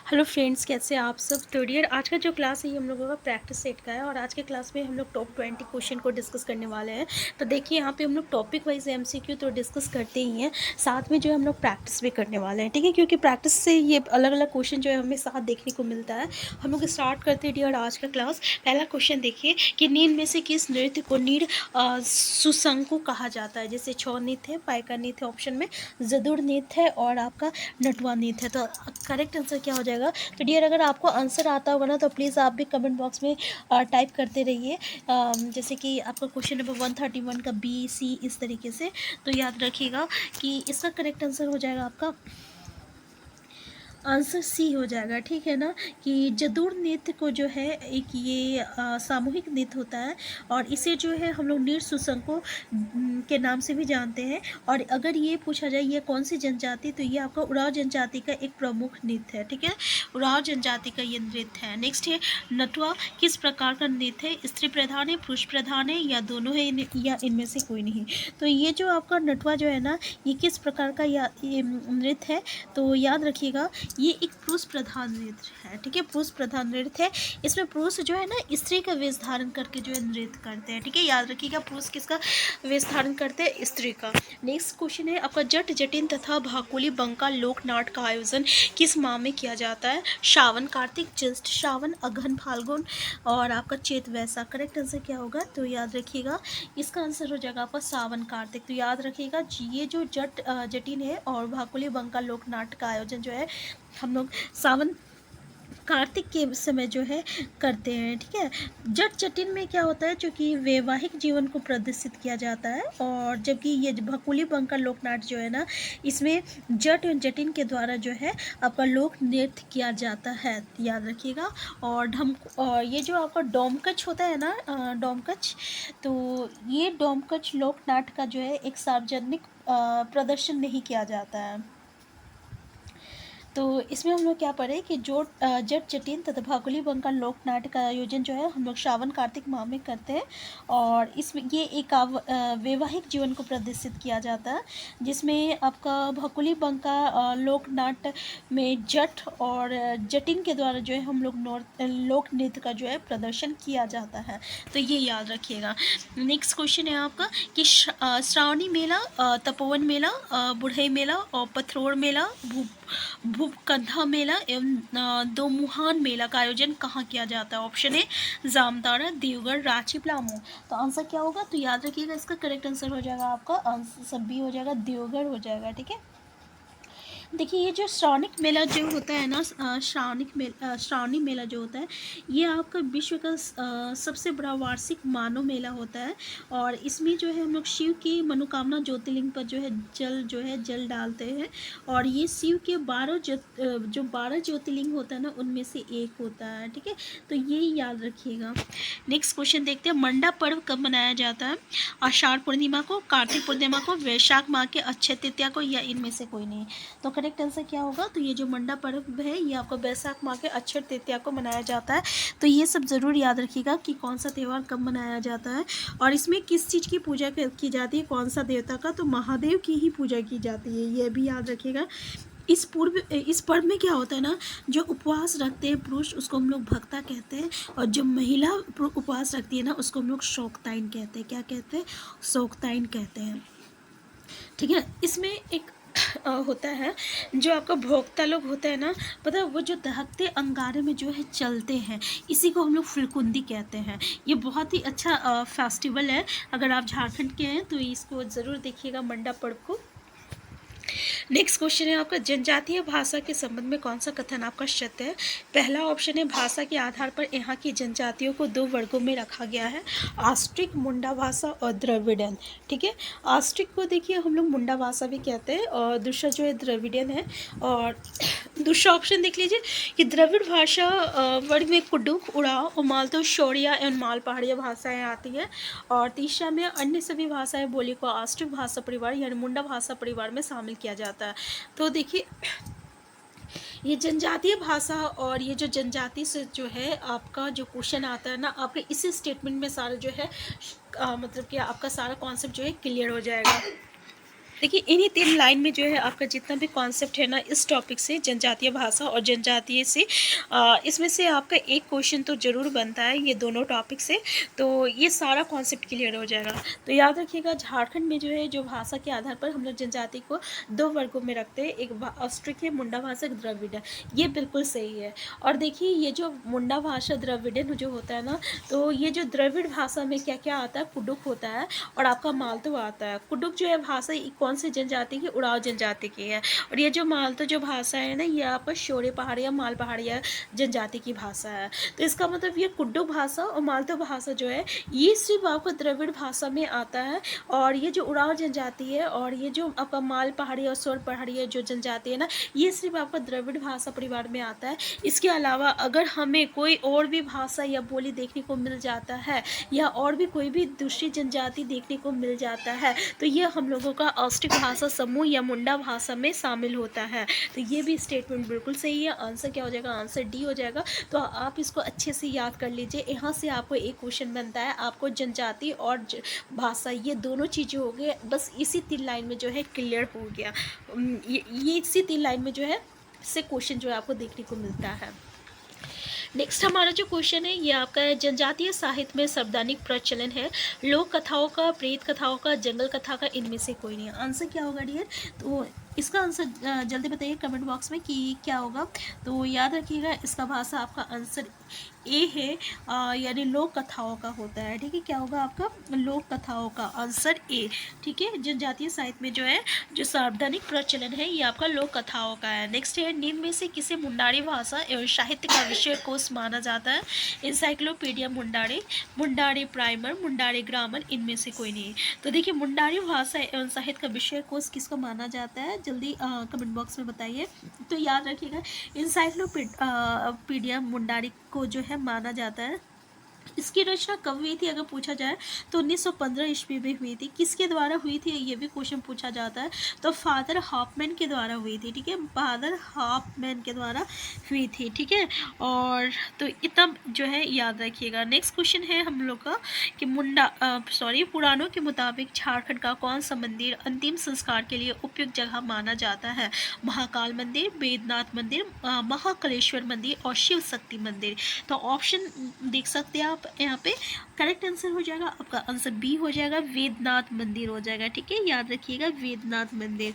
Hello friends, कैसे हैं आप सब। तो डियर, आज का जो क्लास है ये हम लोगों का प्रैक्टिस सेट का है और आज के क्लास में हम लोग टॉप 20 क्वेश्चन को डिस्कस करने वाले हैं। तो देखिए यहाँ पे हम लोग टॉपिक वाइज एमसीक्यू तो डिस्कस करते ही हैं, साथ में जो है हम लोग प्रैक्टिस भी करने वाले हैं, ठीक है। क्योंकि प्रैक्टिस से ये अलग अलग क्वेश्चन जो है हमें साथ देखने को मिलता है। हम लोग स्टार्ट करते हैं डियर आज का क्लास। पहला क्वेश्चन देखिए कि नींद में से किस नृत्य को नीड सुशंकु कहा जाता है। जैसे छौ नृत्य है, पाइका नृत्य ऑप्शन में, जदुर नृत्य है और आपका नटवा नृत्य है। तो करेक्ट आंसर क्या हो जाएगा। तो डियर, अगर आपको आंसर आता होगा ना तो प्लीज़ आप भी कमेंट बॉक्स में टाइप करते रहिए। जैसे कि आपका क्वेश्चन नंबर 131 का बी सी इस तरीके से। तो याद रखिएगा कि इसका करेक्ट आंसर हो जाएगा आपका आंसर सी हो जाएगा, ठीक है ना। कि जदुर नृत्य को जो है एक ये सामूहिक नृत्य होता है और इसे जो है हम लोग नृत्य सुशंको के नाम से भी जानते हैं। और अगर ये पूछा जाए ये कौन सी जनजाति, तो ये आपका उराव जनजाति का एक प्रमुख नृत्य है, ठीक है। उराव जनजाति का ये नृत्य है। नेक्स्ट है नटवा किस प्रकार का नृत्य है। स्त्री प्रधान है, पुरुष प्रधान है या दोनों है या इनमें से कोई नहीं। तो ये जो आपका नटवा जो है ना ये किस प्रकार का ये नृत्य है। तो याद रखिएगा ये एक पुरुष प्रधान नृत्य है, ठीक है। पुरुष प्रधान नृत्य है। इसमें पुरुष जो है ना स्त्री का वेश धारण करके जो है नृत्य करते हैं, ठीक है। याद रखिएगा पुरुष किसका वेश धारण करते हैं, स्त्री का। नेक्स्ट क्वेश्चन है आपका जट जटिन तथा भाकुली बंका लोक नाट्य का आयोजन किस माह में किया जाता है। श्रावण, कार्तिक, ज्येष्ठ श्रावण, अगहन फाल्गुन और आपका चैत वैशाख। करेक्ट आंसर क्या होगा। तो याद रखिएगा इसका आंसर हो जाएगा आपका श्रावण कार्तिक। तो याद रखिएगा ये जो जटिन है और भाकुली बंका लोक नाट्य का आयोजन जो है हम लोग सावन कार्तिक के समय जो है करते हैं, ठीक है। जट जटिन में क्या होता है, जो कि वैवाहिक जीवन को प्रदर्शित किया जाता है। और जबकि ये भकुली बंका लोकनाट्य जो है ना इसमें जट और जटिन के द्वारा जो है आपका लोक नृत्य किया जाता है, याद रखिएगा। और ये जो आपका डोमकच होता है ना डोमकच, तो ये डोमकच लोकनाट्य का जो है एक सार्वजनिक प्रदर्शन नहीं किया जाता है। तो इसमें हम लोग क्या पढ़े कि जो जट जटिन तथा भाकुली बंका लोक नाट्य का आयोजन जो है हम लोग श्रावण कार्तिक माह में करते हैं। और इसमें ये एक वैवाहिक जीवन को प्रदर्शित किया जाता है, जिसमें आपका भाकुली बंका लोक नाट्य में जट और जटिन के द्वारा जो है हम लोग लोक नृत्य का जो है प्रदर्शन किया जाता है। तो ये याद रखिएगा। नेक्स्ट क्वेश्चन है आपका कि श्रावणी मेला, तपोवन मेला, बुढ़ई मेला और पथरोड़ मेला, भूपकंधा मेला एवं दोमुहान मेला का आयोजन कहाँ किया जाता है। ऑप्शन है जामताड़ा, देवगढ़, रांची, पलामू। तो आंसर क्या होगा। तो याद रखिएगा इसका करेक्ट आंसर हो जाएगा आपका आंसर सब भी हो जाएगा, देवगढ़ हो जाएगा, ठीक है। देखिए ये जो श्रावणिक मेला जो होता है ना श्रावणी मेला जो होता है ये आपका विश्व का सबसे बड़ा वार्षिक मानव मेला होता है। और इसमें जो है हम लोग शिव की मनोकामना ज्योतिर्लिंग पर जो है जल डालते हैं। और ये शिव के 12 ज्योतिर्लिंग होता है ना उनमें से एक होता है, ठीक है। तो ये याद रखिएगा। नेक्स्ट क्वेश्चन देखते हैं मंडा पर्व कब मनाया जाता है। आषाढ़ पूर्णिमा को, कार्तिक पूर्णिमा को, वैशाख माह के अक्षय तृतीया को या इनमें से कोई नहीं। तो करेक्ट आंसर क्या होगा। तो ये जो मंडा पर्व है ये आपको वैशाख माह के अक्षय तृतीया को मनाया जाता है। तो ये सब ज़रूर याद रखिएगा कि कौन सा त्यौहार कब मनाया जाता है और इसमें किस चीज़ की पूजा की जाती है, कौन सा देवता का। तो महादेव की ही पूजा की जाती है, ये भी याद रखिएगा। इस पर्व में क्या होता है ना, जो उपवास रखते हैं पुरुष उसको हम लोग भक्ता कहते हैं और जो महिला उपवास रखती है ना उसको हम लोग शौकताइन कहते हैं। क्या कहते हैं, शौकताइन कहते हैं, ठीक है। इसमें एक होता है जो आपका भोक्ता लोग होता है ना, पता है वो जो दहकते अंगारे में जो है चलते हैं, इसी को हम लोग फुलकुंदी कहते हैं। ये बहुत ही अच्छा फेस्टिवल है। अगर आप झारखंड के हैं तो इसको ज़रूर देखिएगा मंडा पर्व को। नेक्स्ट क्वेश्चन है आपका जनजातीय भाषा के संबंध में कौन सा कथन आपका सत्य है। पहला ऑप्शन है भाषा के आधार पर यहाँ की जनजातियों को 2 वर्गों में रखा गया है, आस्ट्रिक मुंडा भाषा और द्रविड़न, ठीक है। आस्ट्रिक को देखिए हम लोग मुंडा भाषा भी कहते हैं और दूसरा जो है द्रविड़न है। और दूसरा ऑप्शन देख लीजिए कि द्रविड़ भाषा वर्ग में कुडुख, उड़ाव और मालतो शौरिया एवं माल पहाड़िया भाषाएँ आती है। और तीसरा में अन्य सभी भाषाएँ बोली को आस्ट्रिक भाषा परिवार यानी मुंडा भाषा परिवार में शामिल किया जाता है। तो देखिए ये जनजातीय भाषा और ये जो जनजाति से जो है आपका जो क्वेश्चन आता है ना आपके इसी स्टेटमेंट में सारा जो है मतलब कि आपका सारा कॉन्सेप्ट जो है क्लियर हो जाएगा। देखिए इन्हीं 3 लाइन में जो है आपका जितना भी कॉन्सेप्ट है ना इस टॉपिक से, जनजातीय भाषा और जनजातीय से, इसमें से आपका एक क्वेश्चन तो ज़रूर बनता है ये दोनों टॉपिक से, तो ये सारा कॉन्सेप्ट क्लियर हो जाएगा। तो याद रखिएगा झारखंड में जो है जो भाषा के आधार पर हम लोग जनजाति को 2 वर्गों में रखते हैं, एक ऑस्ट्रिक है, मुंडा भाषा, एक द्रविड़। ये बिल्कुल सही है। और देखिए ये जो मुंडा भाषा द्रविड़न जो होता है ना, तो ये जो द्रविड़ भाषा में क्या क्या आता है, कुडुक होता है और आपका मालतो आता है। कुडुक जो है भाषा कौन से जनजाति की, उड़ाव जनजाति की है। और ये जो मालतो जो भाषा है ना, ये आपका शोरे पहाड़िया माल पहाड़िया जनजाति की भाषा है। तो इसका मतलब ये कुडुक भाषा और मालतो भाषा जो है ये सिर्फ आपको द्रविड़ भाषा में आता है। और ये जो उड़ाव जनजाति है और ये जो आपका माल पहाड़ी और शोर पहाड़ी जो जनजाति है ना, ये सिर्फ आपका द्रविड़ भाषा परिवार में आता है। इसके अलावा अगर हमें कोई और भी भाषा या बोली देखने को मिल जाता है या और भी कोई भी दूसरी जनजाति देखने को मिल जाता है, तो ये हम लोगों का ऑस्ट्रिक भाषा समूह या मुंडा भाषा में शामिल होता है। तो ये भी स्टेटमेंट बिल्कुल सही है। आंसर क्या हो जाएगा, आंसर डी हो जाएगा। तो आप इसको अच्छे से याद कर लीजिए। यहाँ से आपको एक क्वेश्चन बनता है, आपको जनजाति और भाषा ये दोनों चीज़ें हो गए, बस इसी 3 लाइन में जो है क्लियर हो गया। ये इसी 3 लाइन में जो है से क्वेश्चन जो है आपको देखने को मिलता है। नेक्स्ट हमारा जो क्वेश्चन है ये आपका है, जनजातीय साहित्य में सार्वधानिक प्रचलन है लोक कथाओं का, प्रेत कथाओं का, जंगल कथा का, इनमें से कोई नहीं। आंसर क्या होगा डियर? तो इसका आंसर जल्दी बताइए कमेंट बॉक्स में कि क्या होगा। तो याद रखिएगा इसका भाषा आपका आंसर ए है, यानी लोक कथाओं का होता है। ठीक है, क्या होगा आपका? लोक कथाओं का, आंसर ए। ठीक है, जनजातीय साहित्य में जो है जो सार्वधानिक प्रचलन है ये आपका लोक कथाओं का है। नेक्स्ट है, निम्न में से किसे मुंडारी भाषा एवं साहित्य का विषय कोश माना जाता है? Encyclopedia Mundari, Mundari primer, Mundari grammar, इनमें से कोई नहीं। तो देखिए मुंडारी भाषा एवं साहित्य का विषय कोश किसको माना जाता है, जल्दी कमेंट बॉक्स में बताइए। तो याद रखिएगा इंसाइक्लोपीडिया मुंडारी को जो है माना जाता है। इसकी रचना कब हुई थी अगर पूछा जाए तो 1915 ईस्वी में हुई थी। किसके द्वारा हुई थी ये भी क्वेश्चन पूछा जाता है, तो फादर हॉफमैन के द्वारा हुई थी। ठीक है, फादर हॉफमैन के द्वारा हुई थी। ठीक है, और तो इतना जो है याद रखिएगा। नेक्स्ट क्वेश्चन है हम लोग का कि पुराणों के मुताबिक झारखंड का कौन सा मंदिर अंतिम संस्कार के लिए उपयुक्त जगह माना जाता है? महाकाल मंदिर, वेदनाथ मंदिर, महाकालेश्वर मंदिर और शिव शक्ति मंदिर। तो ऑप्शन देख सकते हैं आप यहाँ पे। करेक्ट आंसर हो जाएगा आपका आंसर बी हो जाएगा, वेदनाथ मंदिर हो जाएगा। ठीक है, याद रखिएगा वेदनाथ मंदिर।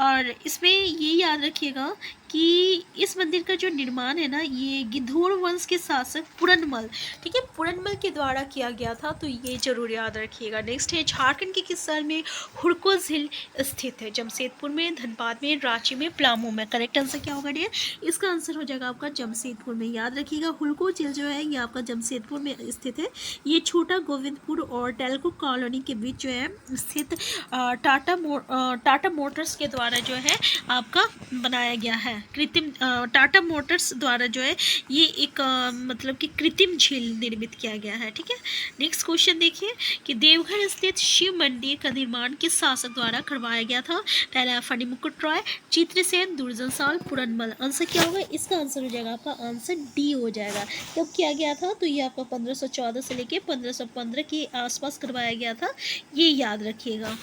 और इसमें ये याद रखिएगा कि इस मंदिर का जो निर्माण है ना ये गिद्धौर वंश के शासक पुरनमल, ठीक है, पुरनमल के द्वारा किया गया था। तो ये जरूर याद रखिएगा। नेक्स्ट है, झारखंड के किस शहर में हुड़को झील स्थित है? जमशेदपुर में, धनबाद में, रांची में, पलामू में। करेक्ट आंसर क्या होगा डियर? इसका आंसर हो जाएगा आपका जमशेदपुर में। याद रखिएगा हुड़को झील जो है ये आपका जमशेदपुर में स्थित है। ये छोटा गोविंदपुर और टेल्को कॉलोनी के बीच जो है स्थित टाटा मोटर्स के द्वारा जो है आपका बनाया गया है। कृत्रिम टाटा मोटर्स द्वारा जो है ये एक मतलब कि कृत्रिम झील निर्मित किया गया है। ठीक है, नेक्स्ट क्वेश्चन देखिए कि देवघर स्थित शिव मंदिर का निर्माण किस शासक द्वारा करवाया गया था? पहला फणिमुकुट राय, चित्रसेन, दुर्जनसाल, पुरनमल। आंसर क्या होगा? इसका आंसर हो जाएगा आपका आंसर डी हो जाएगा। कब किया गया था? तो ये आपका 1514 से लेके 1515 के आसपास करवाया गया था, ये याद रखिएगा।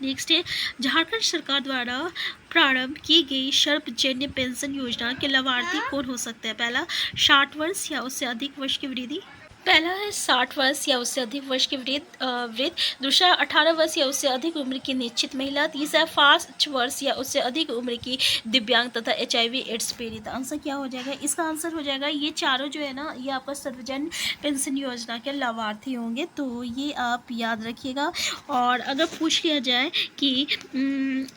नेक्स्ट है, झारखंड सरकार द्वारा प्रारंभ की गई सर्वजन्य पेंशन योजना के लाभार्थी कौन हो सकते हैं? पहला 60 वर्ष या उससे अधिक वर्ष की वृद्धि, पहला है 60 वर्ष या उससे अधिक वर्ष की वृद्ध, दूसरा 18 वर्ष या उससे अधिक उम्र की निश्चित महिला, तीसरा 5 वर्ष या उससे अधिक उम्र की दिव्यांग तथा HIV एड्स पीड़ित। आंसर क्या हो जाएगा? इसका आंसर हो जाएगा ये चारों जो है ना ये आपका सर्वजन पेंशन योजना के लाभार्थी होंगे। तो ये आप याद रखिएगा। और अगर पूछ लिया जाए कि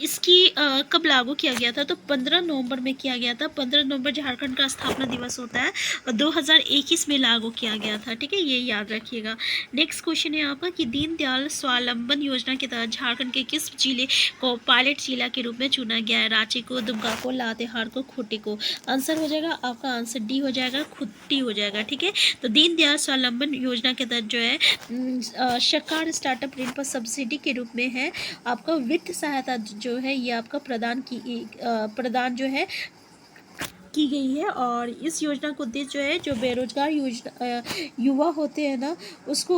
इसकी कब लागू किया गया था, तो 15 नवंबर में किया गया था। 15 नवंबर झारखंड का स्थापना दिवस होता है और 2021 में लागू किया गया था। ठीक है, ये याद रखिएगा। नेक्स्ट क्वेश्चन है आपका कि दीनदयाल स्वावलंबन योजना के तहत झारखंड के किस जिले को पायलट जिला के रूप में चुना गया है? रांची को, दुमका को, लातेहार को, खूंटी को। आंसर हो जाएगा आपका आंसर डी हो जाएगा, खूंटी हो जाएगा। ठीक है, तो दीनदयाल स्वावलंबन योजना के तहत जो है सरकार स्टार्टअप ऋण पर सब्सिडी के रूप में है आपका वित्त सहायता जो है ये आपका प्रदान जो है की गई है। और इस योजना का उद्देश्य जो है, जो बेरोजगार युवा होते हैं ना, उसको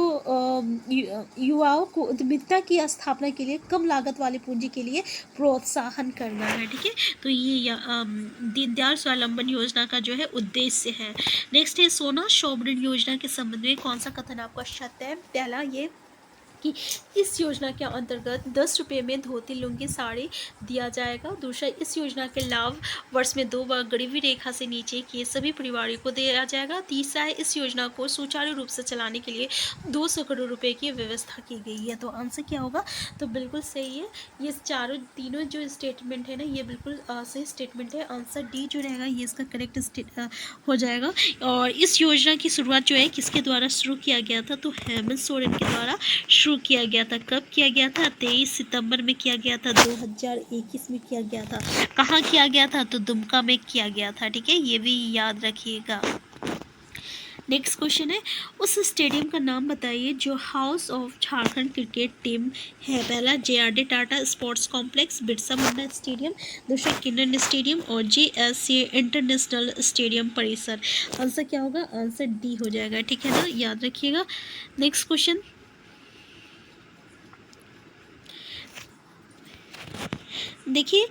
युवाओं को उद्यमिता की स्थापना के लिए कम लागत वाली पूंजी के लिए प्रोत्साहन करना है। ठीक है, तो ये दीनदयाल स्वावलंबन योजना का जो है उद्देश्य है। नेक्स्ट है सोना सोवरिन योजना के संबंध में कौन सा कथन आपका सत्य है? पहला ये कि इस योजना के अंतर्गत 10 रुपये में धोती लुंगी साड़ी दिया जाएगा। दूसरा, इस योजना के लाभ वर्ष में 2 बार गरीबी रेखा से नीचे के सभी परिवारों को दिया जाएगा। तीसरा है, इस योजना को सुचारू रूप से चलाने के लिए 200 करोड़ रुपए की व्यवस्था की गई है। तो आंसर क्या होगा? तो बिल्कुल सही है, ये तीनों जो स्टेटमेंट है ना, ये बिल्कुल सही स्टेटमेंट है। आंसर डी जो रहेगा ये इसका करेक्ट हो जाएगा। और इस योजना की शुरुआत जो है किसके द्वारा शुरू किया गया था? तो हेमंत सोरेन के द्वारा शुरू किया गया था। कब किया गया था? 23 सितंबर में किया गया था, 2021 में किया गया था। कहाँ किया गया था? तो दुमका में किया गया था। ठीक है, ये भी याद रखिएगा। नेक्स्ट क्वेश्चन है, उस स्टेडियम का नाम बताइए जो house of Jharkhand cricket team है। पहला, JRD Tata sports complex, Birsa Munda stadium. दूसरा, किन्नर स्टेडियम। और JSA इंटरनेशनल स्टेडियम परिसर। आंसर क्या होगा? आंसर डी हो जाएगा। ठीक है ना, याद रखिएगा। नेक्स्ट क्वेश्चन, देखिए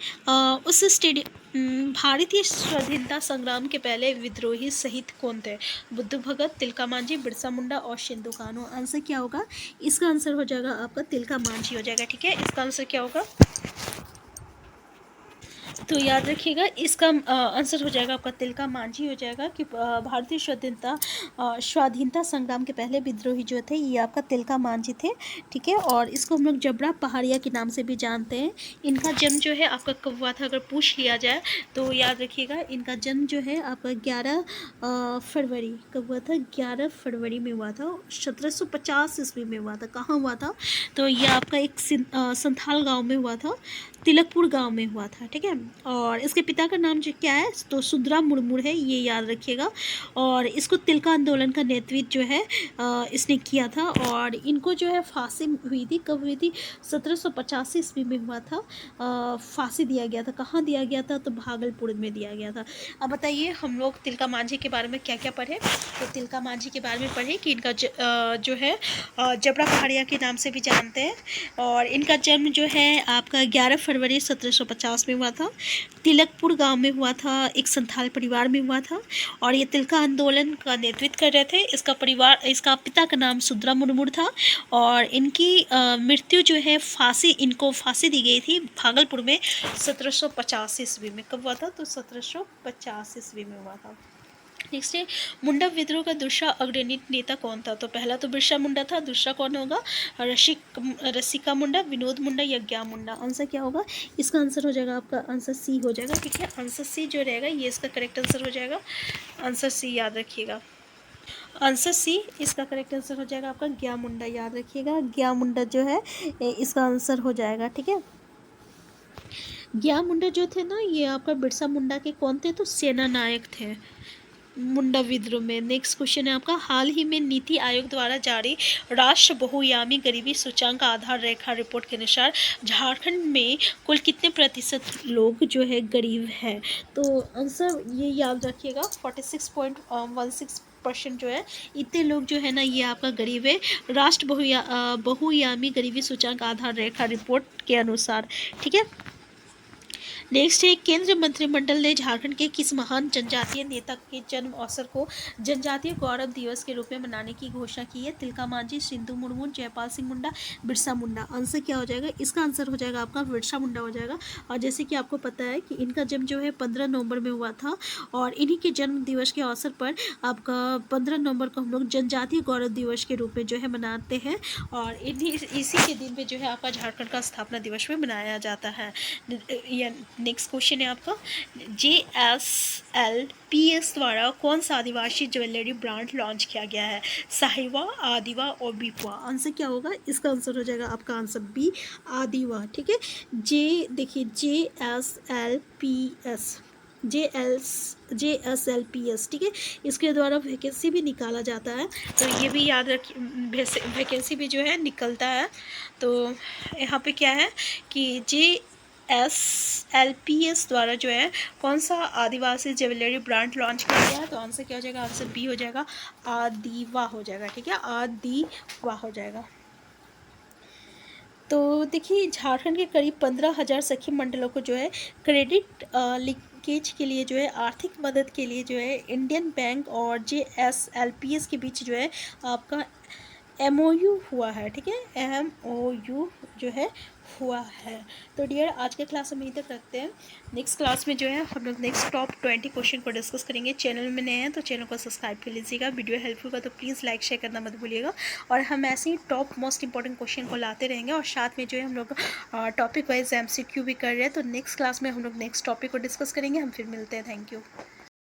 उस स्टेडियम भारतीय स्वाधीनता संग्राम के पहले विद्रोही शहीद कौन थे? बुद्ध भगत, तिलका मांझी, बिरसा मुंडा और सिंधु कान्हू। आंसर क्या होगा? इसका आंसर हो जाएगा आपका तिलका मांझी हो जाएगा। ठीक है, इसका आंसर क्या होगा? तो याद रखिएगा, इसका आंसर हो जाएगा आपका तिलका मांझी हो जाएगा कि भारतीय स्वाधीनता संग्राम के पहले विद्रोही जो थे ये आपका तिलका मांझी थे। ठीक है, और इसको हम लोग जबरा पहाड़िया के नाम से भी जानते हैं। इनका जन्म जो है आपका कब हुआ था अगर पूछ लिया जाए तो याद रखिएगा, इनका जन्म जो है आपका 11 फरवरी कब हुआ था? 11 फरवरी में हुआ था, 1750 ईस्वी में हुआ था। कहाँ हुआ था? तो ये आपका एक संथाल गाँव में हुआ था, तिलकपुर गांव में हुआ था। ठीक है, और इसके पिता का नाम जो क्या है? तो सुदरा मुर्मू है, ये याद रखिएगा। और इसको तिलका आंदोलन का नेतृत्व जो है इसने किया था। और इनको जो है फांसी हुई थी, कब हुई थी? 1785 ईस्वी में हुआ था, फांसी दिया गया था। कहाँ दिया गया था? तो भागलपुर में दिया गया था। अब बताइए, हम लोग तिलका मांझी के बारे में क्या क्या पढ़े? तो तिलका मांझी के बारे में पढ़े कि इनका जो है जबरा पहाड़िया के नाम से भी जानते हैं। और इनका जन्म जो है आपका 11 फरवरी 1750 में हुआ था, तिलकपुर गांव में हुआ था, एक संथाल परिवार में हुआ था। और ये तिलका आंदोलन का नेतृत्व कर रहे थे। इसका पिता का नाम सुदरा मुर्मू था। और इनकी मृत्यु जो है इनको फांसी दी गई थी भागलपुर में 1750 ईस्वी में। कब हुआ था? तो 1750 ईस्वी में हुआ था। नेक्स्ट है, मुंडा विद्रोह का दूसरा अग्रणी नेता कौन था? तो पहला तो बिरसा मुंडा था, दूसरा कौन होगा? रसिका मुंडा, विनोद मुंडा या ज्ञा मुंडा। आंसर क्या होगा? इसका आंसर हो जाएगा आपका आंसर सी हो जाएगा। ठीक है, आंसर सी जो रहेगा ये इसका करेक्ट आंसर हो जाएगा। आंसर सी याद रखिएगा, आंसर सी इसका करेक्ट आंसर हो जाएगा आपका ज्ञा मुंडा। याद रखिएगा, ज्ञा मुंडा जो है इसका आंसर हो जाएगा। ठीक है, ज्ञा मुंडा जो थे ना, ये आपका बिरसा मुंडा के कौन थे? तो सेना नायक थे मुंडा विद्रोह में। नेक्स्ट क्वेश्चन है आपका, हाल ही में नीति आयोग द्वारा जारी राष्ट्र बहुआयामी गरीबी सूचांक आधार रेखा रिपोर्ट के अनुसार झारखंड में कुल कितने प्रतिशत लोग जो है गरीब है? तो आंसर ये याद रखिएगा, 46.16% जो है इतने लोग जो है ना ये आपका गरीब है राष्ट्र बहुआयामी गरीबी सूचांक आधार रेखा रिपोर्ट के अनुसार। ठीक है, नेक्स्ट है, केंद्रीय मंत्रिमंडल ने झारखंड के किस महान जनजातीय नेता के जन्म अवसर को जनजातीय गौरव दिवस के रूप में मनाने की घोषणा की है? तिलका मांझी, सिंधु मुर्मू, जयपाल सिंह मुंडा, बिरसा मुंडा। आंसर क्या हो जाएगा? इसका आंसर हो जाएगा आपका बिरसा मुंडा हो जाएगा। और जैसे कि आपको पता है कि इनका जन्म जो है 15 नवंबर में हुआ था। और इन्हीं के जन्म दिवस के अवसर पर आपका 15 नवंबर को हम लोग जनजातीय गौरव दिवस के रूप में जो है मनाते हैं। और इसी के दिन पे जो है आपका झारखंड का स्थापना दिवस में मनाया जाता है। नेक्स्ट क्वेश्चन है आपका, JSLPS द्वारा कौन सा आदिवासी ज्वेलरी ब्रांड लॉन्च किया गया है? साहिवा, आदिवा और बीपवा। आंसर क्या होगा? इसका आंसर हो जाएगा आपका आंसर बी, आदिवा। ठीक है, देखिए JSLPS, ठीक है, इसके द्वारा वैकेंसी भी निकाला जाता है। तो ये भी याद रखिए, वैकेंसी भी जो है निकलता है। तो यहाँ पे क्या है कि JSLPS द्वारा जो है कौन सा आदिवासी ज्वेलरी ब्रांड लॉन्च किया गया है? तो आंसर क्या हो जाएगा? आंसर बी हो जाएगा, आदिवा हो जाएगा। ठीक है, आदिवा हो जाएगा। तो देखिए, झारखंड के करीब 15,000 सखी मंडलों को जो है क्रेडिट लिंकेज के लिए जो है आर्थिक मदद के लिए जो है इंडियन बैंक और JSLPS के बीच जो है आपका MOU हुआ है। ठीक है, MOU जो है हुआ है। तो डियर, आज के क्लास हम यहीं तक रखते हैं। नेक्स्ट क्लास में जो है हम लोग नेक्स्ट टॉप 20 क्वेश्चन को डिस्कस करेंगे। चैनल में नए हैं तो चैनल को सब्सक्राइब कर लीजिएगा। वीडियो हेल्पफुल का तो प्लीज़ लाइक शेयर करना मत भूलिएगा। और हम ऐसे ही टॉप मोस्ट इंपॉर्टेंट क्वेश्चन को लाते रहेंगे और साथ में जो है हम लोग टॉपिक वाइज MCQ भी कर रहे हैं। तो नेक्स्ट क्लास में हम लोग नेक्स्ट टॉपिक को डिस्कस करेंगे। हम फिर मिलते हैं। Thank you.